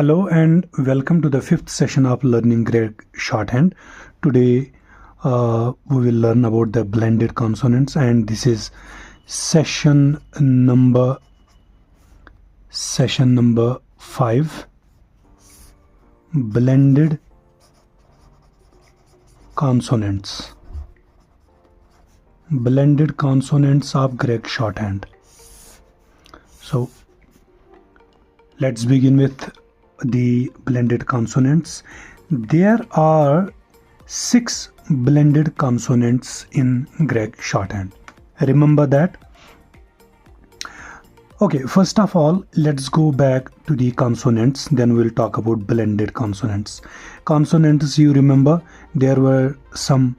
Hello and welcome to the fifth session of learning Gregg Shorthand. Today we will learn about the blended consonants, and this is session number 5, blended consonants. Blended consonants of Gregg Shorthand. So let's begin with the blended consonants. There are 6 blended consonants in Gregg Shorthand. Remember that? Okay, first of all, let's go back to the consonants, then we'll talk about blended consonants. Consonants, you remember, there were some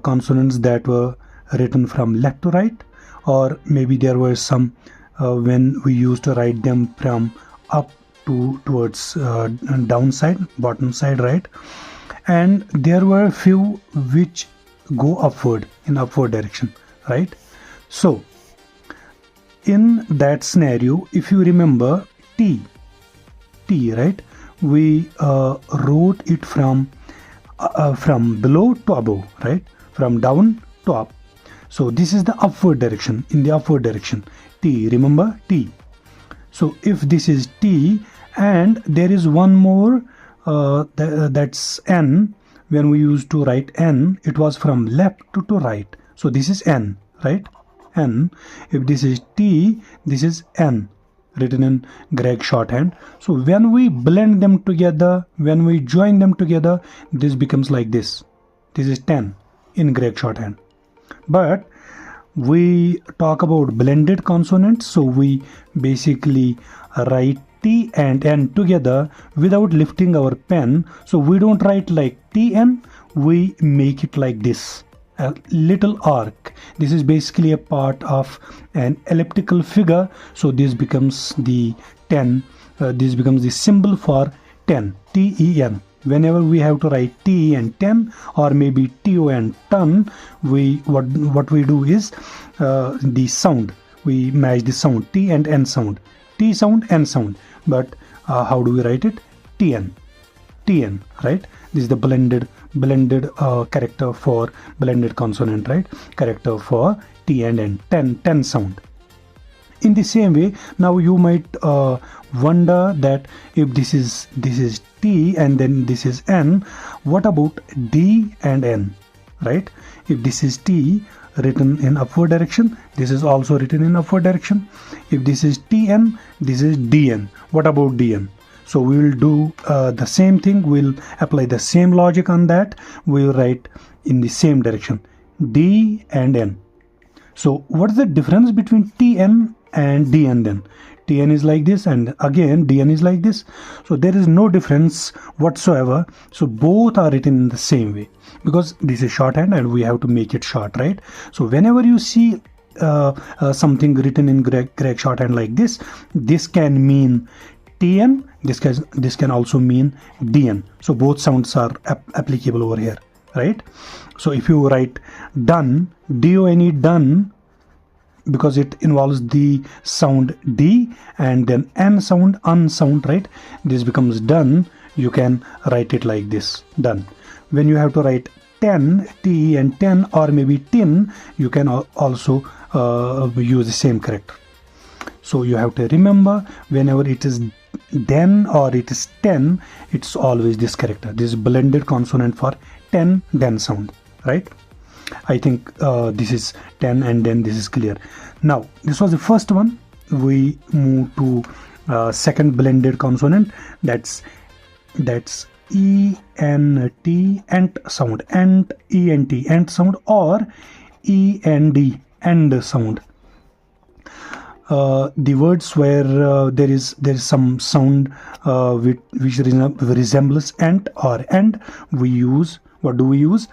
consonants that were written from left to right, or maybe there were some when we used to write them from up towards downside, bottom side, right? And there were few which go upward, in upward direction, right? So in that scenario, if you remember T, right, we wrote it from below to above, right, from down to up. So this is the upward direction, in the upward direction, T, remember T. So if this is T and there is one more that's N, when we used to write N, it was from left to right. So this is N, right? N. If this is T, this is N, written in Gregg Shorthand. So when we blend them together, when we join them together, this becomes like this. This is 10 in Gregg Shorthand. But we talk about blended consonants, so we basically write T and N together without lifting our pen. So we don't write like TN, we make it like this, a little arc. This is basically a part of an elliptical figure, so this becomes the 10, this becomes the symbol for 10, TEN. Whenever we have to write T and 10, or maybe TO and ton, what we do is the sound, we match the sound, T and N sound, T sound, N sound. But how do we write it? TN, right? This is the blended character for blended consonant, right? Character for T and N, 10 sound. In the same way, now you might wonder that if this is T and then this is N, what about D and N, right? If this is T written in upward direction, this is also written in upward direction. If this is TN, this is DN. What about DN? So we will do the same thing. We'll apply the same logic on that. We'll write in the same direction, D and N. So what is the difference between TN and DN then? TN is like this, and again DN is like this. So there is no difference whatsoever. So both are written in the same way, because this is shorthand and we have to make it short, right? So whenever you see something written in Gregg Shorthand like this, this can mean TN, this can also mean DN. So both sounds are applicable over here, right? So if you write done, D-O-N-E, done, because it involves the sound D and then N sound, un sound, right? This becomes done. You can write it like this, done. When you have to write 10, T and 10, or maybe tin, you can also use the same character. So you have to remember, whenever it is den or it is 10, it's always this character, this blended consonant for 10 den sound, right? I think this is 10 and then this is clear. Now this was the first one. We move to second blended consonant, that's ENT, ent sound, ent, ENT, ent sound, or END, end sound. The words where there is some sound which resembles ent or end, we use, what do we use?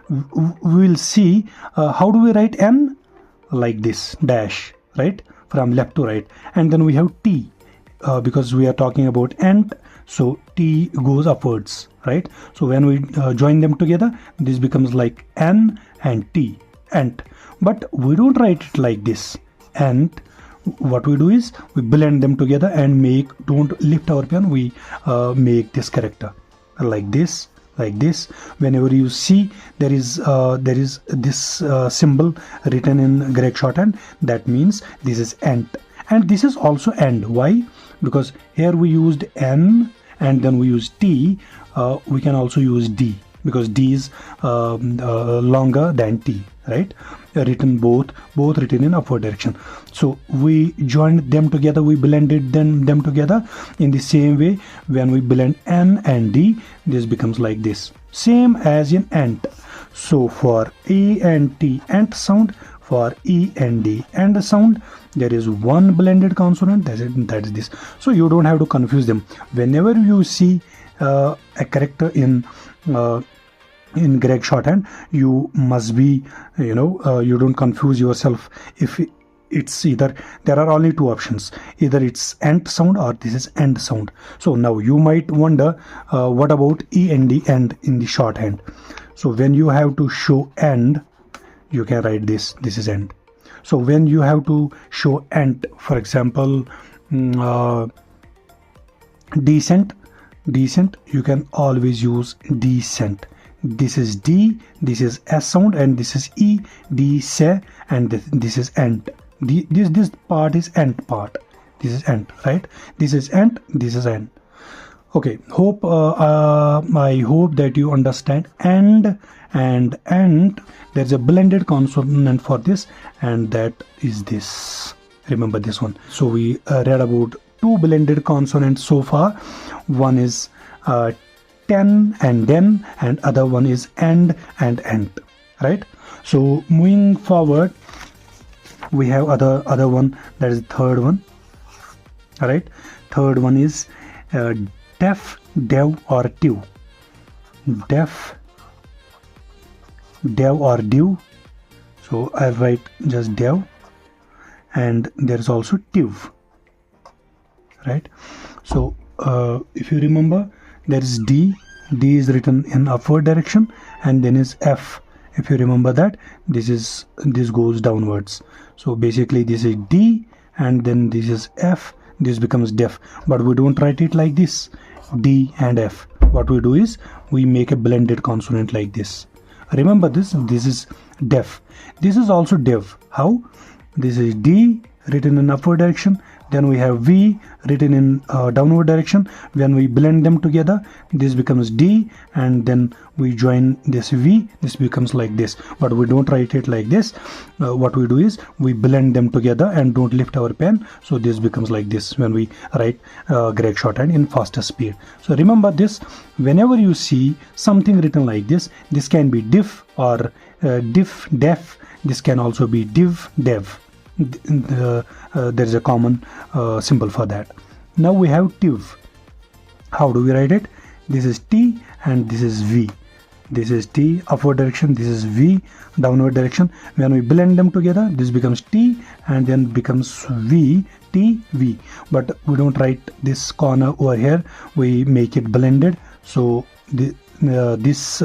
We will see how do we write N? Like this, dash, right, from left to right. And then we have T, because we are talking about ent, so T goes upwards, right? So when we join them together, this becomes like N and T, ent. But we don't write it like this, ent. what we do is we blend them together and don't lift our pen, we make this character like this, like this. Whenever you see there is this symbol written in Gregg Shorthand, that means this is ent, and this is also end. Why? Because here we used N and then we use T. We can also use D, because D is longer than T, right? Written both written in upward direction. So we joined them together, we blended them together in the same way. When we blend N and D, this becomes like this, same as in ent. So for E and T, ent sound. For E and D, end sound, there is one blended consonant, that is this. So you don't have to confuse them. Whenever you see a character in Gregg Shorthand, you must be, you don't confuse yourself. If it's either, there are only two options, either it's ent sound or this is end sound. So now you might wonder, what about E and D, end in the shorthand? So when you have to show end, you can write this is end. So when you have to show ent, for example, decent, you can always use decent. This is D, this is S sound, and this is E, D, se, and this is ent. This part is ent part. This is ent, right? This is ent, this is ent. Okay, I hope that you understand end and ent. There's a blended consonant for this, and that is this. Remember this one. So we read about two blended consonants so far. One is ten and den, and other one is end and ent, right? So moving forward, we have other one, that is third one. All right, third one is def, dev, or div. Def, dev, or div. So I write just dev, and there is also div, right? So if you remember, there is D is written in upward direction, and then is F. If you remember that, this goes downwards. So basically this is D, and then this is F. This becomes def, but we don't write it like this, D and F. What we do is we make a blended consonant like this. Remember this is def. This is also dev. How? This is D written in upward direction, then we have V written in downward direction. When we blend them together, this becomes D, and then we join this V, this becomes like this. But we don't write it like this. What we do is we blend them together and don't lift our pen, so this becomes like this when we write Gregg Shorthand in faster speed. So remember this, whenever you see something written like this can be diff or diff, def. This can also be div, dev. There is a common symbol for that. Now we have tiv. How do we write it? This is T and this is V. This is T upward direction, this is V downward direction. When we blend them together, this becomes T and then becomes V, T, V. But we don't write this corner over here, we make it blended. So this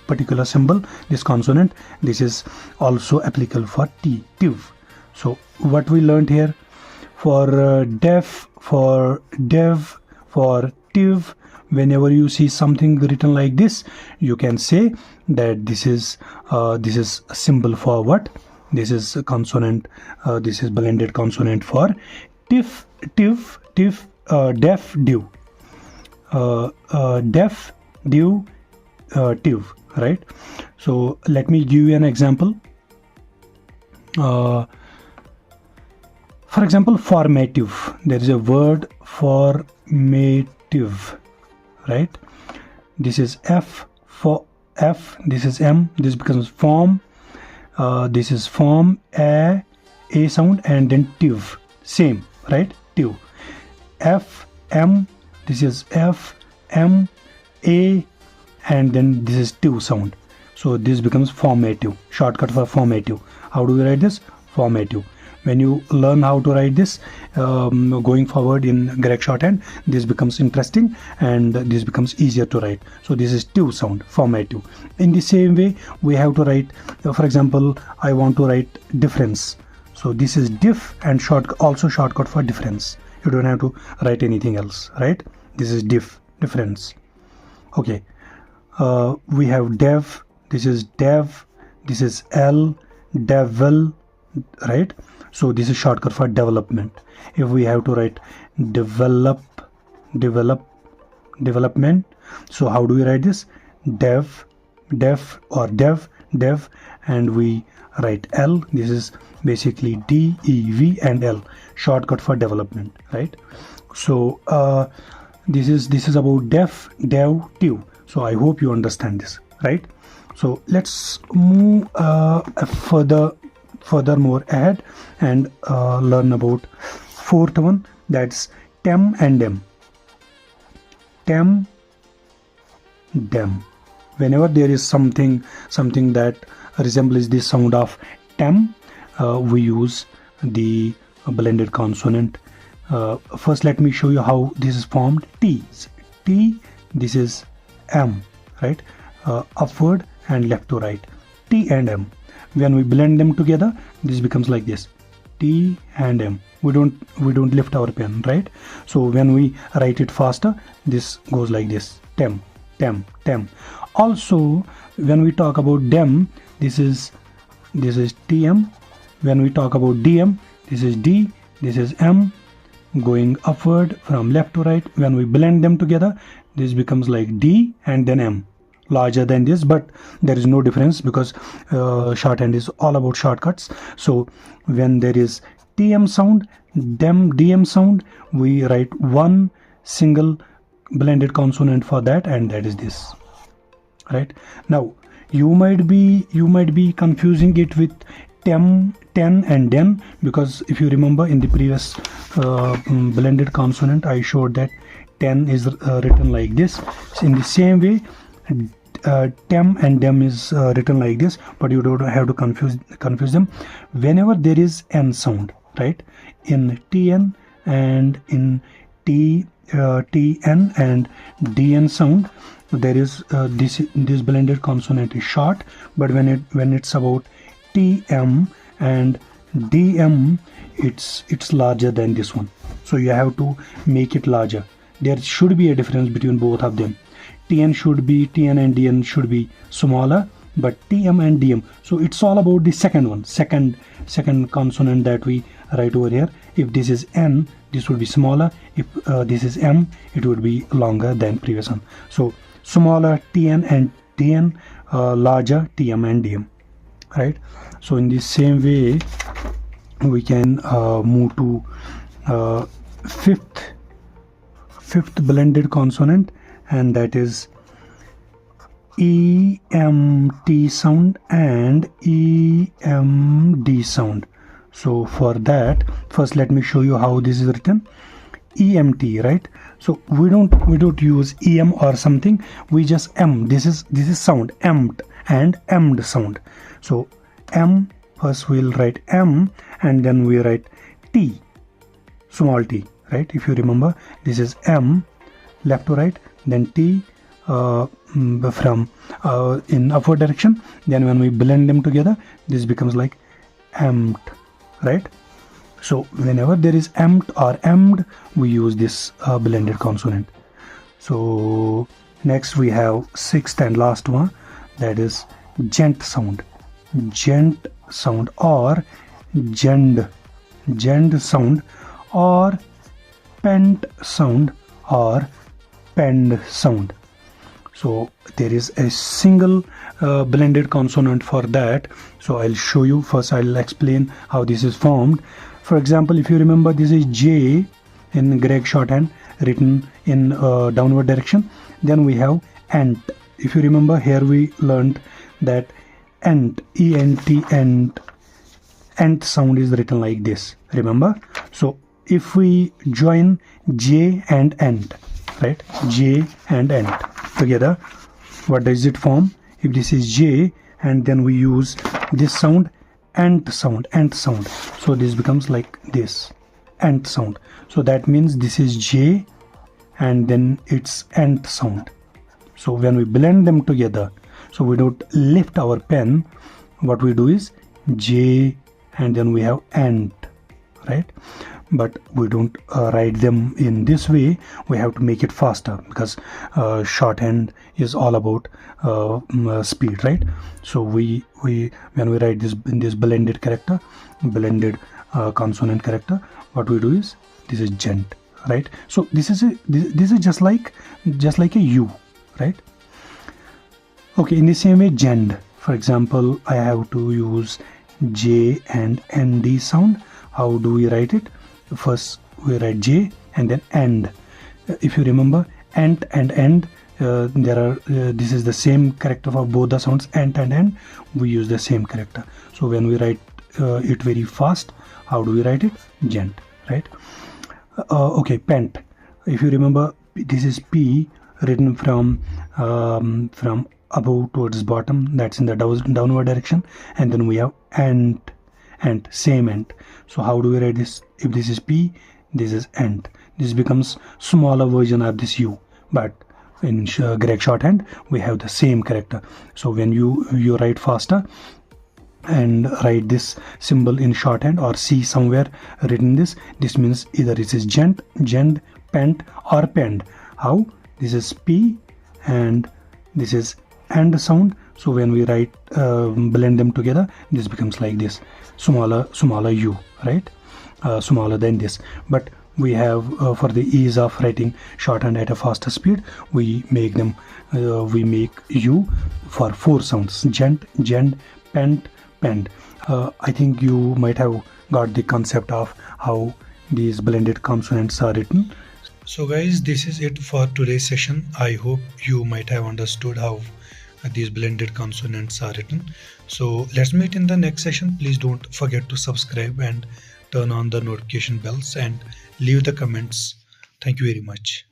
particular symbol, this consonant, this is also applicable for T, tiv. So what we learned here, for def, for dev, for tiv, whenever you see something written like this, you can say that this is a symbol for what? This is a consonant. This is blended consonant for tif, tiv, def, div, def, div, tiv, right? So let me give you an example. For example, formative. There is a word formative, right? This is F for F. This is M. This becomes form. This is form, a sound, and then tiv. Same, right? Tiv. F, M. This is F, M, A, and then this is tiv sound. So this becomes formative. Shortcut for formative. How do we write this? Formative. When you learn how to write this going forward in Gregg Shorthand, this becomes interesting and this becomes easier to write. So this is tiv sound, formative. In the same way, we have to write, for example, I want to write difference. So this is diff, and also shortcut for difference. You don't have to write anything else, right? This is difference. Okay, we have dev. This is dev. This is L, devil, right? So this is shortcut for development. If we have to write development, so how do we write this? Dev, or dev, and we write L. This is basically D, E, V, and L, shortcut for development, right? So this is about dev, dev. So I hope you understand this, right? So let's move furthermore ahead and learn about fourth one, that's tem and dem. Tem, dem. Whenever there is something that resembles the sound of tem, we use the blended consonant. First let me show you how this is formed. T, this is M, right? Upward and left to right, T and M. When we blend them together, this becomes like this, T and M. We don't lift our pen, right? So when we write it faster, this goes like this, tem, tem, tem. Also, when we talk about dem, this is TM. When we talk about DM, this is D, this is M, going upward from left to right. When we blend them together, this becomes like D and then M, larger than this, but there is no difference because shorthand is all about shortcuts. So when there is TM sound, DM sound, we write one single blended consonant for that, and that is this, right? Now you might be confusing it with tem, ten, and den, because if you remember in the previous blended consonant, I showed that ten is written like this. In the same way, tem and dem is written like this, but you don't have to confuse them. Whenever there is n sound, right, in tn and in tn and dn sound, there is this blended consonant is short, but when it's about tm and dm, it's larger than this one. So you have to make it larger. There should be a difference between both of them. TN and DN should be smaller, but TM and DM. So it's all about the second one, second consonant that we write over here. If this is N, this would be smaller. If this is M, it would be longer than previous one. So smaller TN and DN, larger TM and DM, right? So in the same way, we can move to fifth blended consonant, and that is EMT sound and EMD sound. So for that, first let me show you how this is written. EMT, right? So we don't use EM or something, we just M. This is sound, EMT and EMD sound. So M, first we'll write M, and then we write T, small t, right? If you remember, this is M, left to right, then T from in upward direction. Then when we blend them together, this becomes like EMT, right? So whenever there is EMT or EMD, we use this blended consonant. So next we have sixth and last one, that is jent sound. Jent sound or jend sound, or pent sound or pend sound. So there is a single blended consonant for that. So I'll show you. First I'll explain how this is formed. For example, if you remember, this is J in Gregg Shorthand, written in downward direction. Then we have ent. If you remember, here we learned that ent, E-N-T, ent sound is written like this, remember? So if we join J and ent, right, J and ent together, what does it form? If this is J and then we use this sound, ent sound, so this becomes like this, ent sound. So that means this is J and then it's ent sound. So when we blend them together, so we don't lift our pen, what we do is J and then we have ant, right? But we don't write them in this way. We have to make it faster, because shorthand is all about speed, right? So we when we write this in this blended character, blended consonant character, what we do is, this is gent, right? So this is just like a u, right? Okay, in the same way, jend. For example, I have to use j and nd sound. How do we write it? First we write j and then end. If you remember, ant and end, there are this is the same character for both the sounds, ant and end. We use the same character. So when we write it very fast, how do we write it? Gent, right? Okay, pent. If you remember, this is p written from above towards bottom, that's in the downward direction, and then we have ant, same ant. So how do we write this? If this is p, this is ant. This becomes smaller version of this u, but in Gregg Shorthand we have the same character. So when you write faster and write this symbol in shorthand, or see somewhere written this means either it is gent, pent, or pend. How? This is p and this is and sound. So when we write blend them together, this becomes like this, smaller u, right? Smaller than this. But we have for the ease of writing shorthand at a faster speed, we make them we make u for 4 sounds: gent, pent, pend. I think you might have got the concept of how these blended consonants are written. So guys, this is it for today's session. I hope you might have understood how these blended consonants are written. So let's meet in the next session. Please don't forget to subscribe and turn on the notification bells and leave the comments. Thank you very much.